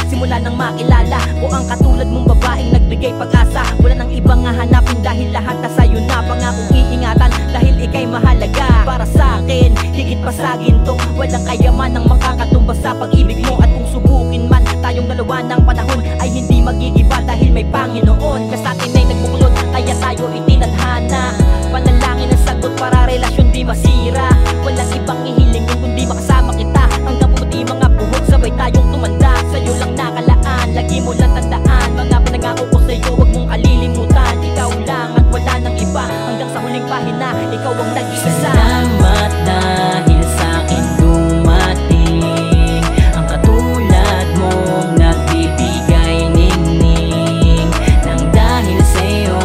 simula nang makilala ko ang katulad mong babaeng nagbigay pag-asa. Wala nang ibang hahanapin dahil lahat na sa'yo na. Pangakong iingatan dahil ika'y mahalaga para sa akin, higit pa sa ginto. Walang kayaman ang makakatumba sa pag-ibig mo. At kung subukin man tayong dalawa ng panahon ay hindi magigiba dahil may Panginoon na sa atin ay nagbuklod, kaya tayo itinadhana. Panalangin ang sagot para relasyon di masira. Walang ibang ihilingin kundi makasama kita hanggang pumuti mga buhok, sabay tayong tumanda. Sa'yo lang nakalaan, lagi mo lang tandaan mga pinangako ko sa'yo, huwag mong kalilimutan. Ikaw lang at wala nang iba, hanggang sa huling pahina ikaw ang nag-iisa. Salamat dahil sa'kin dumating ang katulad mong nagbibigay ningning. Nang dahil sa'yo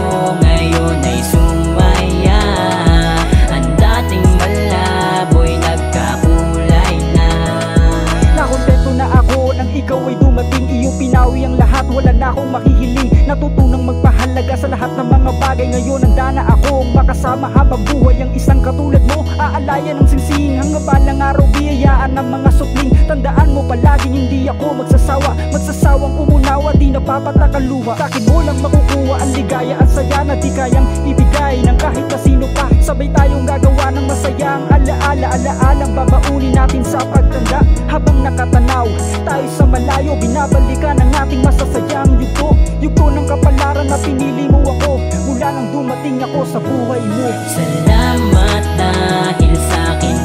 ngayon ay sumaya, ang dating malaboy nagkakulay na. Nakontento na ako nang ikaw ay dumating. Iyong pinawi ang lahat, wala na akong mahihiling. Natutunang magpahalaga sa lahat ng mga bagay. Ngayon handa na akong makasama habang buhay ang isang katulad mo. Aalayan ng singsing hanggang balang araw, biyayaan ng mga supling. Tandaan mo palaging hindi ako magsasawang umunawa, di napapatakan luha. Sa'kin mo lang makukuha ang ligaya at saya na di kayang ibigay ng kahit na sino pa. Sabay tayong gagawa ng masayang alaala, alaalang babaunin natin sa pagtanda. Habang nakatanaw tayo sa malayo, binabalikan ang ating masasayang yugto ng kapalaran na pinili mo ako mula nang dumating ako sa buhay mo. Salamat dahil sa'kin